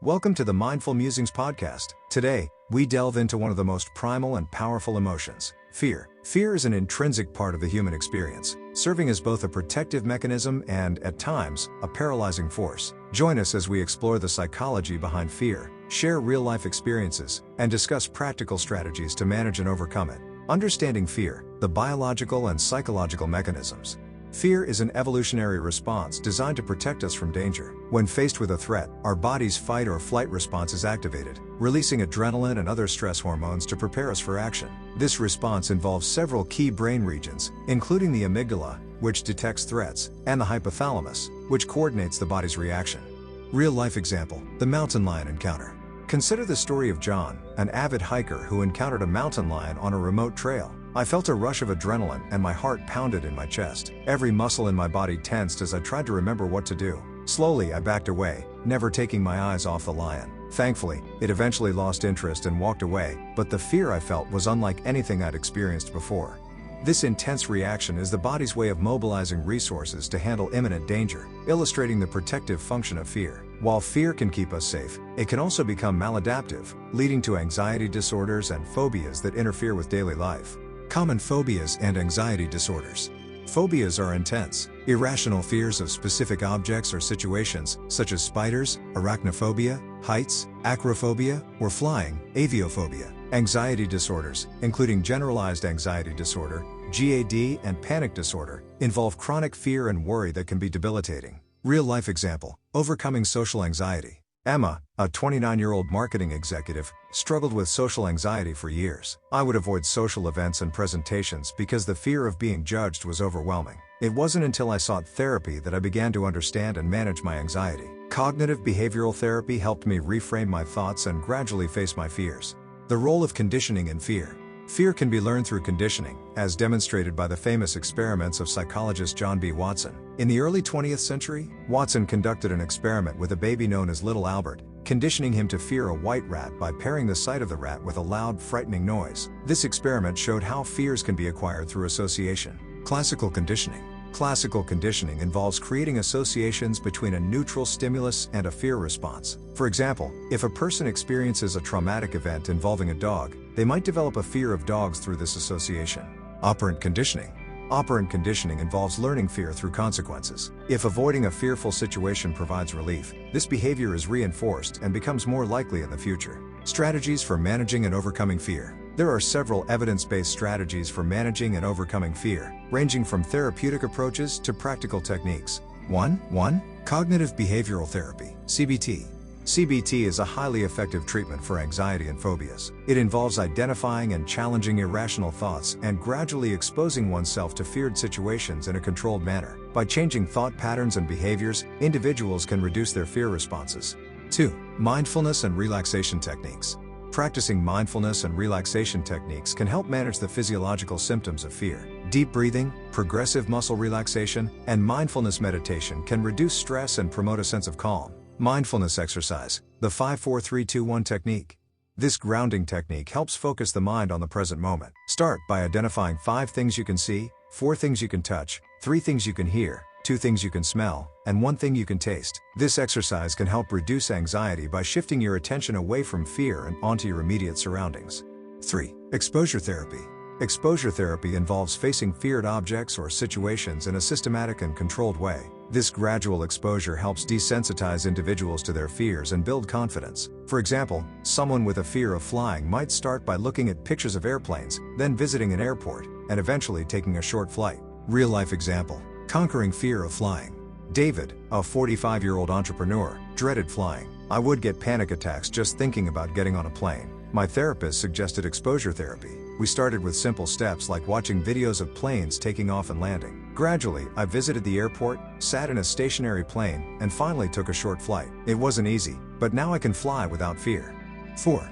Welcome to the Mindful Musings podcast. Today, we delve into one of the most primal and powerful emotions, fear. Fear is an intrinsic part of the human experience, serving as both a protective mechanism and, at times, a paralyzing force. Join us as we explore the psychology behind fear, share real-life experiences, and discuss practical strategies to manage and overcome it. Understanding fear, the biological and psychological mechanisms. Fear is an evolutionary response designed to protect us from danger. When faced with a threat, our body's fight or flight response is activated, releasing adrenaline and other stress hormones to prepare us for action. This response involves several key brain regions, including the amygdala, which detects threats, and the hypothalamus, which coordinates the body's reaction. Real-life example, the mountain lion encounter. Consider the story of John, an avid hiker who encountered a mountain lion on a remote trail. I felt a rush of adrenaline and my heart pounded in my chest. Every muscle in my body tensed as I tried to remember what to do. Slowly, I backed away, never taking my eyes off the lion. Thankfully, it eventually lost interest and walked away, but the fear I felt was unlike anything I'd experienced before. This intense reaction is the body's way of mobilizing resources to handle imminent danger, illustrating the protective function of fear. While fear can keep us safe, it can also become maladaptive, leading to anxiety disorders and phobias that interfere with daily life. Common phobias and anxiety disorders. Phobias are intense, irrational fears of specific objects or situations, such as spiders, arachnophobia, heights, acrophobia, or flying, aviophobia. Anxiety disorders, including generalized anxiety disorder, GAD, and panic disorder, involve chronic fear and worry that can be debilitating. Real-life example, overcoming social anxiety. Emma, a 29-year-old marketing executive, struggled with social anxiety for years. I would avoid social events and presentations because the fear of being judged was overwhelming. It wasn't until I sought therapy that I began to understand and manage my anxiety. Cognitive behavioral therapy helped me reframe my thoughts and gradually face my fears. The role of conditioning in fear. Fear can be learned through conditioning, as demonstrated by the famous experiments of psychologist John B. Watson. In the early 20th century, Watson conducted an experiment with a baby known as Little Albert, conditioning him to fear a white rat by pairing the sight of the rat with a loud, frightening noise. This experiment showed how fears can be acquired through association. Classical conditioning. Classical conditioning involves creating associations between a neutral stimulus and a fear response. For example, if a person experiences a traumatic event involving a dog, they might develop a fear of dogs through this association. Operant conditioning. Operant conditioning involves learning fear through consequences. If avoiding a fearful situation provides relief, this behavior is reinforced and becomes more likely in the future. Strategies for managing and overcoming fear. There are several evidence-based strategies for managing and overcoming fear, ranging from therapeutic approaches to practical techniques. 1. Cognitive behavioral therapy, CBT. CBT is a highly effective treatment for anxiety and phobias. It involves identifying and challenging irrational thoughts and gradually exposing oneself to feared situations in a controlled manner. By changing thought patterns and behaviors, individuals can reduce their fear responses. 2. Mindfulness and relaxation techniques. Practicing mindfulness and relaxation techniques can help manage the physiological symptoms of fear. Deep breathing, progressive muscle relaxation, and mindfulness meditation can reduce stress and promote a sense of calm. Mindfulness exercise, the 5-4-3-2-1 technique. This grounding technique helps focus the mind on the present moment. Start by identifying 5 things you can see, 4 things you can touch, 3 things you can hear, 2 things you can smell, and 1 thing you can taste. This exercise can help reduce anxiety by shifting your attention away from fear and onto your immediate surroundings. 3. Exposure therapy. Exposure therapy involves facing feared objects or situations in a systematic and controlled way. This gradual exposure helps desensitize individuals to their fears and build confidence. For example, someone with a fear of flying might start by looking at pictures of airplanes, then visiting an airport, and eventually taking a short flight. Real-life example. Conquering fear of flying. David, a 45-year-old entrepreneur, dreaded flying. I would get panic attacks just thinking about getting on a plane. My therapist suggested exposure therapy. We started with simple steps like watching videos of planes taking off and landing. Gradually, I visited the airport, sat in a stationary plane, and finally took a short flight. It wasn't easy, but now I can fly without fear. 4.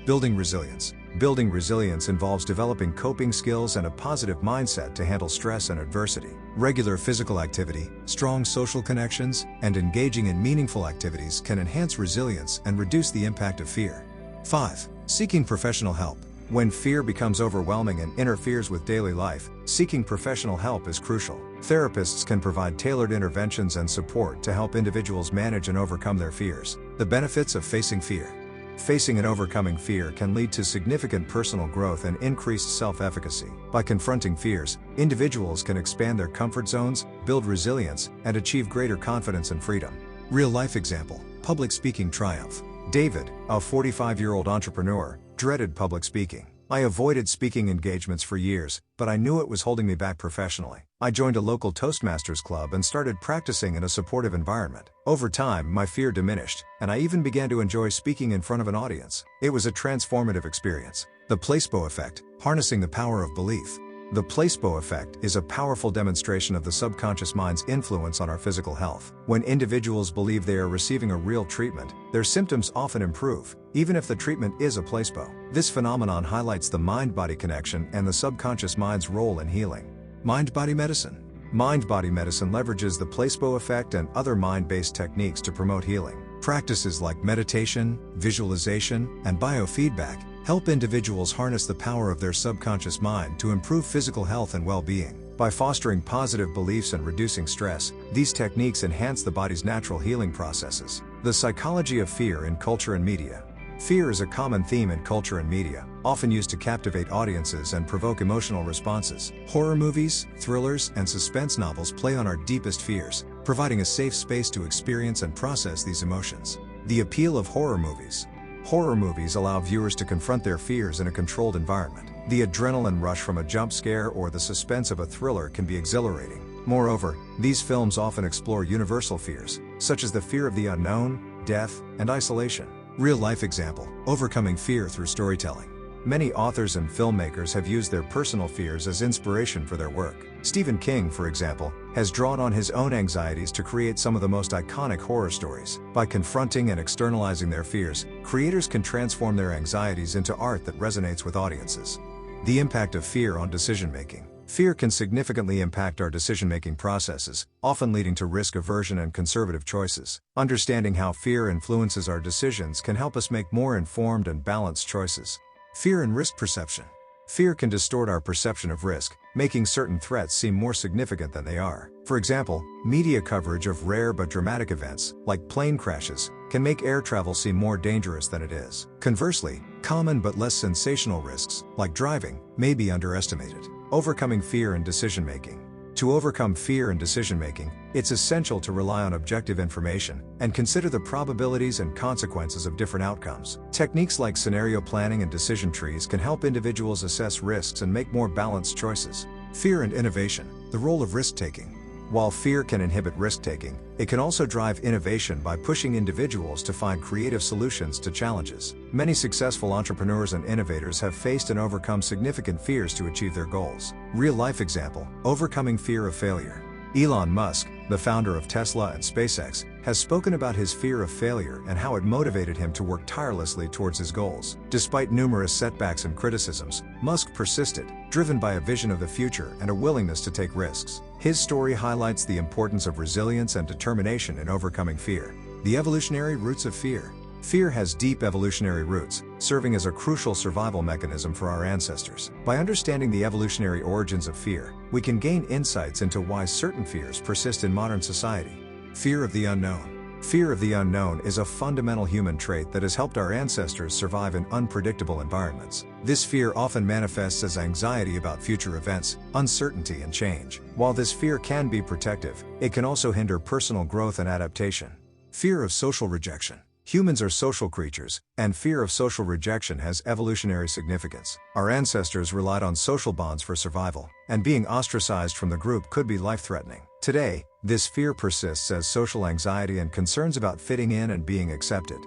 Building resilience. Building resilience involves developing coping skills and a positive mindset to handle stress and adversity. Regular physical activity, strong social connections, and engaging in meaningful activities can enhance resilience and reduce the impact of fear. 5. Seeking professional help. When fear becomes overwhelming and interferes with daily life, seeking professional help is crucial. Therapists can provide tailored interventions and support to help individuals manage and overcome their fears. The benefits of facing fear. Facing and overcoming fear can lead to significant personal growth and increased self-efficacy. By confronting fears, individuals can expand their comfort zones, build resilience, and achieve greater confidence and freedom. Real-life example: public speaking triumph. David, a 45-year-old entrepreneur, dreaded public speaking. I avoided speaking engagements for years, but I knew it was holding me back professionally. I joined a local Toastmasters club and started practicing in a supportive environment. Over time, my fear diminished, and I even began to enjoy speaking in front of an audience. It was a transformative experience. The placebo effect, harnessing the power of belief. The placebo effect is a powerful demonstration of the subconscious mind's influence on our physical health. When individuals believe they are receiving a real treatment, their symptoms often improve, even if the treatment is a placebo. This phenomenon highlights the mind-body connection and the subconscious mind's role in healing. Mind-body medicine. Mind-body medicine leverages the placebo effect and other mind-based techniques to promote healing. Practices like meditation, visualization, and biofeedback help individuals harness the power of their subconscious mind to improve physical health and well-being. By fostering positive beliefs and reducing stress, these techniques enhance the body's natural healing processes. The psychology of fear in culture and media. Fear is a common theme in culture and media, often used to captivate audiences and provoke emotional responses. Horror movies, thrillers, and suspense novels play on our deepest fears, providing a safe space to experience and process these emotions. The appeal of horror movies. Horror movies allow viewers to confront their fears in a controlled environment. The adrenaline rush from a jump scare or the suspense of a thriller can be exhilarating. Moreover, these films often explore universal fears, such as the fear of the unknown, death, and isolation. Real-life example: overcoming fear through storytelling. Many authors and filmmakers have used their personal fears as inspiration for their work. Stephen King, for example, has drawn on his own anxieties to create some of the most iconic horror stories. By confronting and externalizing their fears, creators can transform their anxieties into art that resonates with audiences. The impact of fear on decision-making. Fear can significantly impact our decision-making processes, often leading to risk aversion and conservative choices. Understanding how fear influences our decisions can help us make more informed and balanced choices. Fear and risk perception. Fear can distort our perception of risk, making certain threats seem more significant than they are. For example, media coverage of rare but dramatic events, like plane crashes, can make air travel seem more dangerous than it is. Conversely, common but less sensational risks, like driving, may be underestimated. Overcoming fear in decision-making. To overcome fear in decision-making, it's essential to rely on objective information and consider the probabilities and consequences of different outcomes. Techniques like scenario planning and decision trees can help individuals assess risks and make more balanced choices. Fear and innovation. The role of risk-taking. While fear can inhibit risk-taking, it can also drive innovation by pushing individuals to find creative solutions to challenges. Many successful entrepreneurs and innovators have faced and overcome significant fears to achieve their goals. Real-life example: overcoming fear of failure. Elon Musk, the founder of Tesla and SpaceX, has spoken about his fear of failure and how it motivated him to work tirelessly towards his goals. Despite numerous setbacks and criticisms, Musk persisted, driven by a vision of the future and a willingness to take risks. His story highlights the importance of resilience and determination in overcoming fear. The evolutionary roots of fear. Fear has deep evolutionary roots, serving as a crucial survival mechanism for our ancestors. By understanding the evolutionary origins of fear, we can gain insights into why certain fears persist in modern society. Fear of the unknown. Fear of the unknown is a fundamental human trait that has helped our ancestors survive in unpredictable environments. This fear often manifests as anxiety about future events, uncertainty, and change. While this fear can be protective, it can also hinder personal growth and adaptation. Fear of social rejection. Humans are social creatures, and fear of social rejection has evolutionary significance. Our ancestors relied on social bonds for survival, and being ostracized from the group could be life-threatening. Today, this fear persists as social anxiety and concerns about fitting in and being accepted.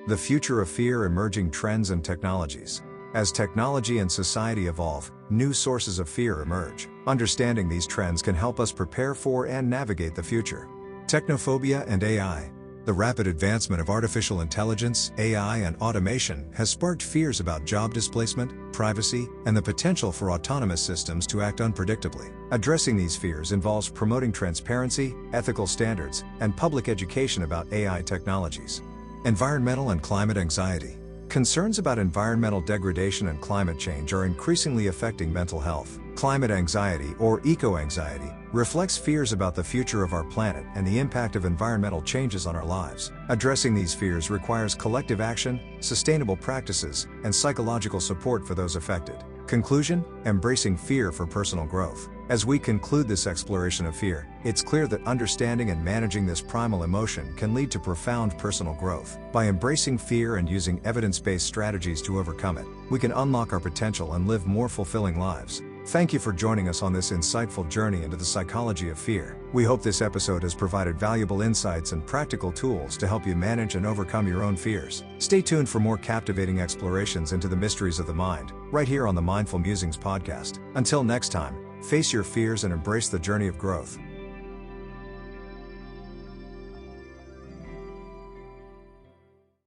The future of fear: emerging trends and technologies. As technology and society evolve, new sources of fear emerge. Understanding these trends can help us prepare for and navigate the future. Technophobia and AI. The rapid advancement of artificial intelligence, AI, and automation has sparked fears about job displacement, privacy, and the potential for autonomous systems to act unpredictably. Addressing these fears involves promoting transparency, ethical standards, and public education about AI technologies. Environmental and climate anxiety. Concerns about environmental degradation and climate change are increasingly affecting mental health. Climate anxiety, or eco-anxiety, reflects fears about the future of our planet and the impact of environmental changes on our lives. Addressing these fears requires collective action, sustainable practices, and psychological support for those affected. Conclusion: embracing fear for personal growth. As we conclude this exploration of fear, it's clear that understanding and managing this primal emotion can lead to profound personal growth. By embracing fear and using evidence-based strategies to overcome it, we can unlock our potential and live more fulfilling lives. Thank you for joining us on this insightful journey into the psychology of fear. We hope this episode has provided valuable insights and practical tools to help you manage and overcome your own fears. Stay tuned for more captivating explorations into the mysteries of the mind, right here on the Mindful Musings podcast. Until next time, face your fears and embrace the journey of growth.